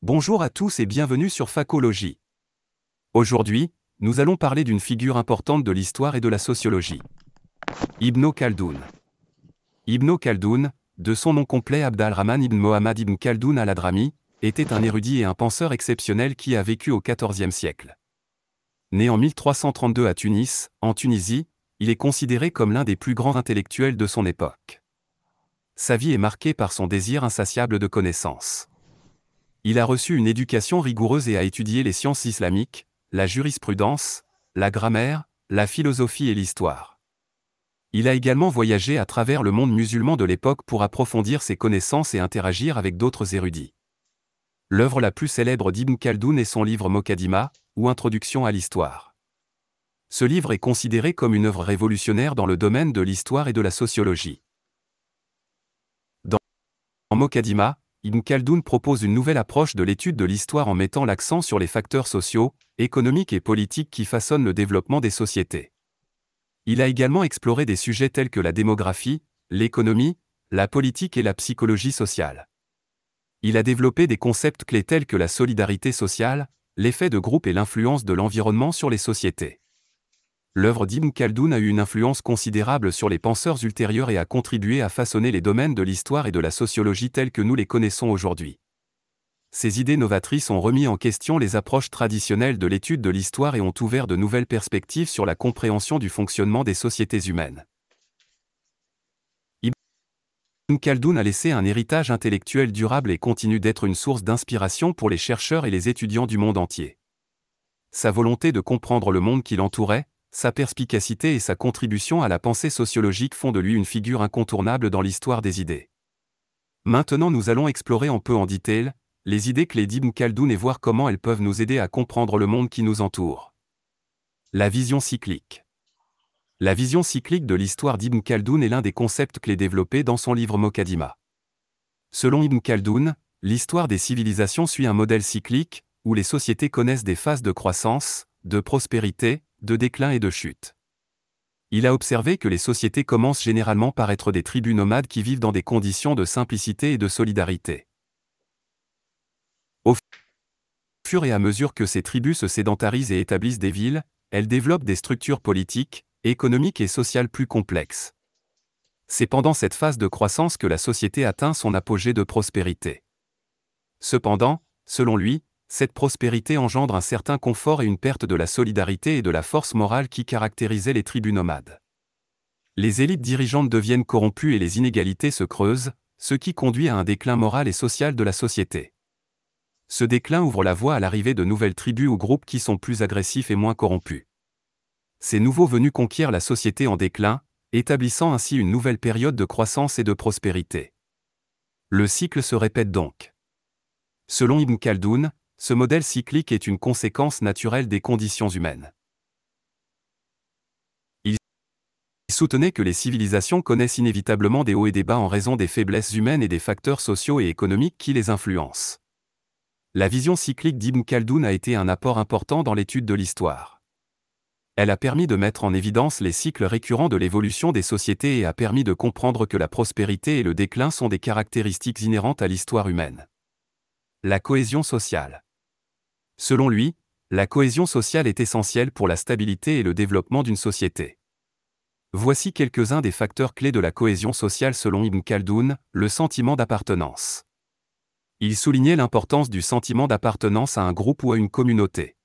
Bonjour à tous et bienvenue sur Facologie. Aujourd'hui, nous allons parler d'une figure importante de l'histoire et de la sociologie. Ibn Khaldoun. Ibn Khaldoun, de son nom complet Abd al-Rahman ibn Mohammad ibn Khaldoun al-Hadrami, était un érudit et un penseur exceptionnel qui a vécu au XIVe siècle. Né en 1332 à Tunis, en Tunisie, il est considéré comme l'un des plus grands intellectuels de son époque. Sa vie est marquée par son désir insatiable de connaissance. Il a reçu une éducation rigoureuse et a étudié les sciences islamiques, la jurisprudence, la grammaire, la philosophie et l'histoire. Il a également voyagé à travers le monde musulman de l'époque pour approfondir ses connaissances et interagir avec d'autres érudits. L'œuvre la plus célèbre d'Ibn Khaldoun est son livre Moqaddimah, ou Introduction à l'histoire. Ce livre est considéré comme une œuvre révolutionnaire dans le domaine de l'histoire et de la sociologie. Dans Moqaddimah, Ibn Khaldoun propose une nouvelle approche de l'étude de l'histoire en mettant l'accent sur les facteurs sociaux, économiques et politiques qui façonnent le développement des sociétés. Il a également exploré des sujets tels que la démographie, l'économie, la politique et la psychologie sociale. Il a développé des concepts clés tels que la solidarité sociale, l'effet de groupe et l'influence de l'environnement sur les sociétés. L'œuvre d'Ibn Khaldoun a eu une influence considérable sur les penseurs ultérieurs et a contribué à façonner les domaines de l'histoire et de la sociologie tels que nous les connaissons aujourd'hui. Ces idées novatrices ont remis en question les approches traditionnelles de l'étude de l'histoire et ont ouvert de nouvelles perspectives sur la compréhension du fonctionnement des sociétés humaines. Ibn Khaldoun a laissé un héritage intellectuel durable et continue d'être une source d'inspiration pour les chercheurs et les étudiants du monde entier. Sa volonté de comprendre le monde qui l'entourait, sa perspicacité et sa contribution à la pensée sociologique font de lui une figure incontournable dans l'histoire des idées. Maintenant nous allons explorer un peu en détail les idées clés d'Ibn Khaldoun et voir comment elles peuvent nous aider à comprendre le monde qui nous entoure. La vision cyclique. La vision cyclique de l'histoire d'Ibn Khaldoun est l'un des concepts clés développés dans son livre Moqaddimah. Selon Ibn Khaldoun, l'histoire des civilisations suit un modèle cyclique, où les sociétés connaissent des phases de croissance, de prospérité, de déclin et de chute. Il a observé que les sociétés commencent généralement par être des tribus nomades qui vivent dans des conditions de simplicité et de solidarité. Au fur et à mesure que ces tribus se sédentarisent et établissent des villes, elles développent des structures politiques, économiques et sociales plus complexes. C'est pendant cette phase de croissance que la société atteint son apogée de prospérité. Cependant, selon lui, cette prospérité engendre un certain confort et une perte de la solidarité et de la force morale qui caractérisaient les tribus nomades. Les élites dirigeantes deviennent corrompues et les inégalités se creusent, ce qui conduit à un déclin moral et social de la société. Ce déclin ouvre la voie à l'arrivée de nouvelles tribus ou groupes qui sont plus agressifs et moins corrompus. Ces nouveaux venus conquièrent la société en déclin, établissant ainsi une nouvelle période de croissance et de prospérité. Le cycle se répète donc. Selon Ibn Khaldoun, ce modèle cyclique est une conséquence naturelle des conditions humaines. Il soutenait que les civilisations connaissent inévitablement des hauts et des bas en raison des faiblesses humaines et des facteurs sociaux et économiques qui les influencent. La vision cyclique d'Ibn Khaldoun a été un apport important dans l'étude de l'histoire. Elle a permis de mettre en évidence les cycles récurrents de l'évolution des sociétés et a permis de comprendre que la prospérité et le déclin sont des caractéristiques inhérentes à l'histoire humaine. La cohésion sociale. Selon lui, la cohésion sociale est essentielle pour la stabilité et le développement d'une société. Voici quelques-uns des facteurs clés de la cohésion sociale selon Ibn Khaldoun, le sentiment d'appartenance. Il soulignait l'importance du sentiment d'appartenance à un groupe ou à une communauté.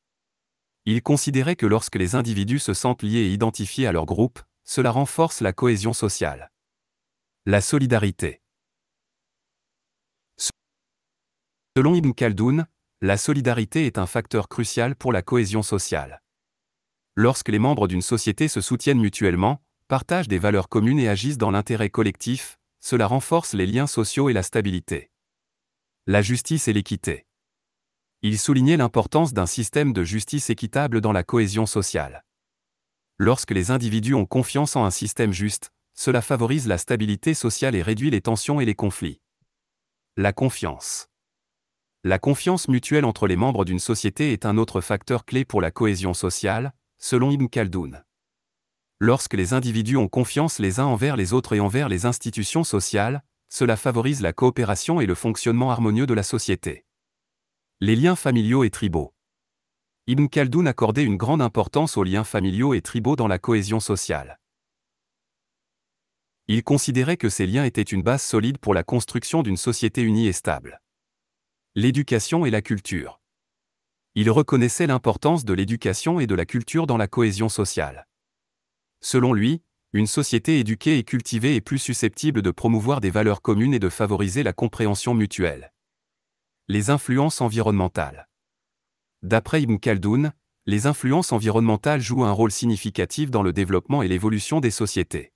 Il considérait que lorsque les individus se sentent liés et identifiés à leur groupe, cela renforce la cohésion sociale. La solidarité. Selon Ibn Khaldoun, la solidarité est un facteur crucial pour la cohésion sociale. Lorsque les membres d'une société se soutiennent mutuellement, partagent des valeurs communes et agissent dans l'intérêt collectif, cela renforce les liens sociaux et la stabilité. La justice et l'équité. Il soulignait l'importance d'un système de justice équitable dans la cohésion sociale. Lorsque les individus ont confiance en un système juste, cela favorise la stabilité sociale et réduit les tensions et les conflits. La confiance. La confiance mutuelle entre les membres d'une société est un autre facteur clé pour la cohésion sociale, selon Ibn Khaldoun. Lorsque les individus ont confiance les uns envers les autres et envers les institutions sociales, cela favorise la coopération et le fonctionnement harmonieux de la société. Les liens familiaux et tribaux. Ibn Khaldoun accordait une grande importance aux liens familiaux et tribaux dans la cohésion sociale. Il considérait que ces liens étaient une base solide pour la construction d'une société unie et stable. L'éducation et la culture. Il reconnaissait l'importance de l'éducation et de la culture dans la cohésion sociale. Selon lui, une société éduquée et cultivée est plus susceptible de promouvoir des valeurs communes et de favoriser la compréhension mutuelle. Les influences environnementales. D'après Ibn Khaldoun, les influences environnementales jouent un rôle significatif dans le développement et l'évolution des sociétés.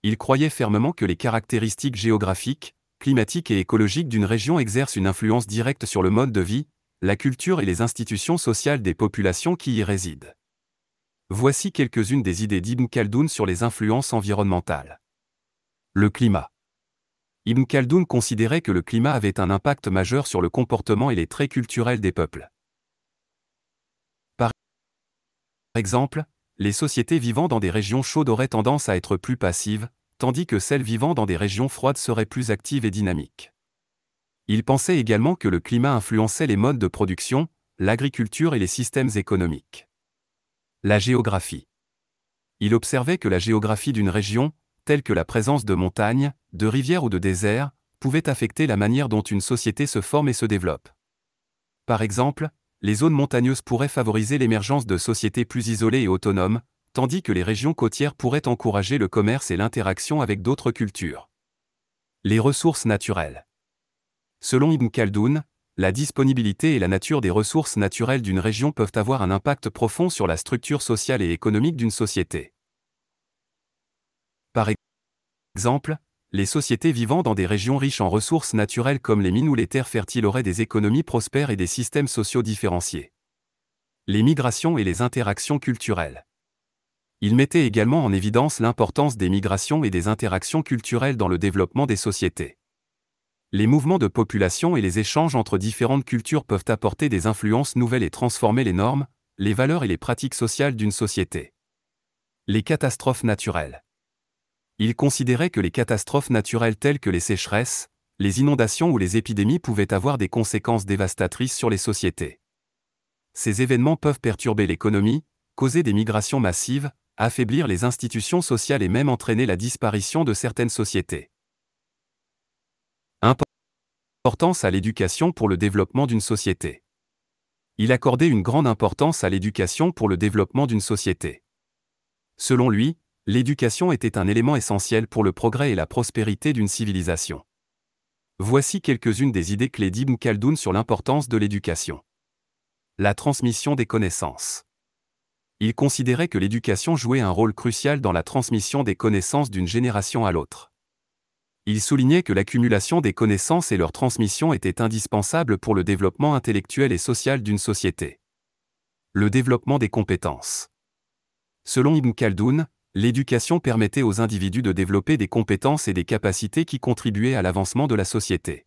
Il croyait fermement que les caractéristiques géographiques, climatiques et écologiques d'une région exercent une influence directe sur le mode de vie, la culture et les institutions sociales des populations qui y résident. Voici quelques-unes des idées d'Ibn Khaldoun sur les influences environnementales. Le climat. Ibn Khaldoun considérait que le climat avait un impact majeur sur le comportement et les traits culturels des peuples. Par exemple, les sociétés vivant dans des régions chaudes auraient tendance à être plus passives, tandis que celles vivant dans des régions froides seraient plus actives et dynamiques. Il pensait également que le climat influençait les modes de production, l'agriculture et les systèmes économiques. La géographie. Il observait que la géographie d'une région, telle que la présence de montagnes, de rivières ou de déserts, pouvait affecter la manière dont une société se forme et se développe. Par exemple, les zones montagneuses pourraient favoriser l'émergence de sociétés plus isolées et autonomes, tandis que les régions côtières pourraient encourager le commerce et l'interaction avec d'autres cultures. Les ressources naturelles. Selon Ibn Khaldoun, la disponibilité et la nature des ressources naturelles d'une région peuvent avoir un impact profond sur la structure sociale et économique d'une société. Par exemple, les sociétés vivant dans des régions riches en ressources naturelles comme les mines ou les terres fertiles auraient des économies prospères et des systèmes sociaux différenciés. Les migrations et les interactions culturelles. Il mettait également en évidence l'importance des migrations et des interactions culturelles dans le développement des sociétés. Les mouvements de population et les échanges entre différentes cultures peuvent apporter des influences nouvelles et transformer les normes, les valeurs et les pratiques sociales d'une société. Les catastrophes naturelles. Il considérait que les catastrophes naturelles telles que les sécheresses, les inondations ou les épidémies pouvaient avoir des conséquences dévastatrices sur les sociétés. Ces événements peuvent perturber l'économie, causer des migrations massives, affaiblir les institutions sociales et même entraîner la disparition de certaines sociétés. Importance à l'éducation pour le développement d'une société. Il accordait une grande importance à l'éducation pour le développement d'une société. Selon lui, l'éducation était un élément essentiel pour le progrès et la prospérité d'une civilisation. Voici quelques-unes des idées clés d'Ibn Khaldoun sur l'importance de l'éducation. La transmission des connaissances. Il considérait que l'éducation jouait un rôle crucial dans la transmission des connaissances d'une génération à l'autre. Il soulignait que l'accumulation des connaissances et leur transmission était indispensable pour le développement intellectuel et social d'une société. Le développement des compétences. Selon Ibn Khaldoun, l'éducation permettait aux individus de développer des compétences et des capacités qui contribuaient à l'avancement de la société.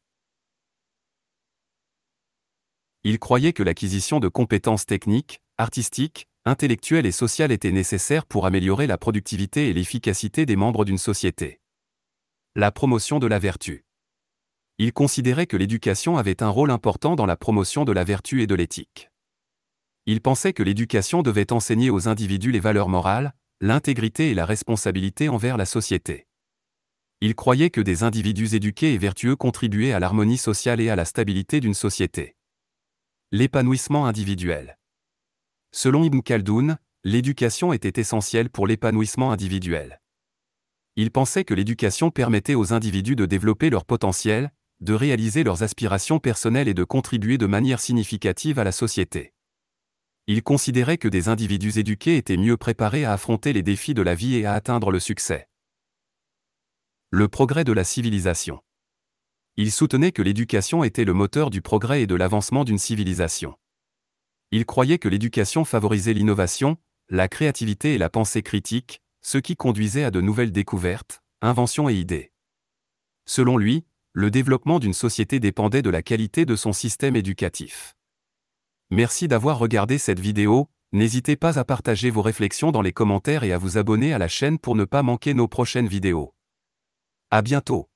Il croyait que l'acquisition de compétences techniques, artistiques, intellectuelles et sociales était nécessaire pour améliorer la productivité et l'efficacité des membres d'une société. La promotion de la vertu. Il considérait que l'éducation avait un rôle important dans la promotion de la vertu et de l'éthique. Il pensait que l'éducation devait enseigner aux individus les valeurs morales, l'intégrité et la responsabilité envers la société. Il croyait que des individus éduqués et vertueux contribuaient à l'harmonie sociale et à la stabilité d'une société. L'épanouissement individuel. Selon Ibn Khaldoun, l'éducation était essentielle pour l'épanouissement individuel. Il pensait que l'éducation permettait aux individus de développer leur potentiel, de réaliser leurs aspirations personnelles et de contribuer de manière significative à la société. Il considérait que des individus éduqués étaient mieux préparés à affronter les défis de la vie et à atteindre le succès. Le progrès de la civilisation. Il soutenait que l'éducation était le moteur du progrès et de l'avancement d'une civilisation. Il croyait que l'éducation favorisait l'innovation, la créativité et la pensée critique, ce qui conduisait à de nouvelles découvertes, inventions et idées. Selon lui, le développement d'une société dépendait de la qualité de son système éducatif. Merci d'avoir regardé cette vidéo, n'hésitez pas à partager vos réflexions dans les commentaires et à vous abonner à la chaîne pour ne pas manquer nos prochaines vidéos. À bientôt.